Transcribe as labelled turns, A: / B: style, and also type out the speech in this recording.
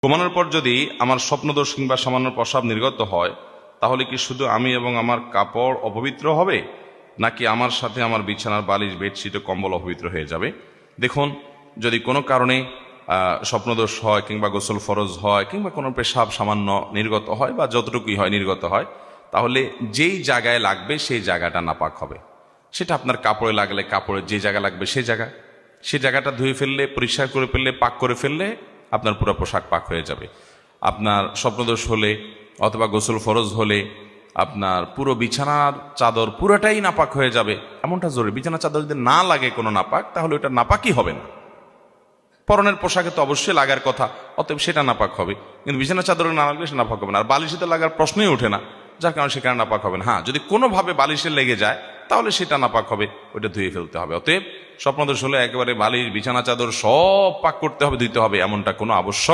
A: ঘুমানোর পর যদি আমার স্বপ্নদোষ কিংবা সামান্য প্রস্রাব নির্গত হয়, তাহলে কি শুধু আমি এবং আমার কাপড় অপবিত্র হবে, নাকি আমার সাথে আমার বিছানার বালিশ, বেডশিট ও কম্বল অপবিত্র হয়ে যাবে? দেখুন, যদি কোনো কারণে স্বপ্নদোষ হয় কিংবা গোসল ফরজ হয় কিংবা কোনো পেশাব সামান্য নির্গত হয় বা যতটুকুই হয় নির্গত হয়, তাহলে যেই জায়গায় লাগবে সেই জায়গাটা নাপাক হবে। সেটা আপনার কাপড়ে লাগলে কাপড়ের যে জায়গা লাগবে সেই জায়গাটা ধুয়ে ফেললে, পরিষ্কার করে ফেললে, পাক করে ফেললে আপনার পুরো পোশাক পাক হয়ে যাবে। আপনার স্বপ্নদোষ হলে অথবা গোসল ফরজ হলে আপনার পুরো বিছানার চাদর পুরোটাই নাপাক হয়ে যাবে, এমনটা জরুরি। বিছানার চাদর যদি না লাগে কোনো নাপাক, তাহলে ওটা নাপাকই হবে না। পরনের পোশাকে তো অবশ্যই লাগার কথা, অতএব সেটা নাপাক হবে, কিন্তু বিছানার চাদরে না লাগলে সেটা নাপাক হবে না। আর বালিশে লাগার প্রশ্নই ওঠে না, যার কারণে সেখানে নাপাক হবে না। হ্যাঁ, যদি কোনোভাবে বালিশে লেগে যায় তাহলে সেটা নাপাক হবে, ওইটা ধুয়ে ফেলতে হবে। অতএব স্বপ্নদোষ হলে একেবারে বালিশ, বিছানা চাদর সব পাক করতে হবে, ধুইতে হবে, এমনটা কোনো আবশ্যক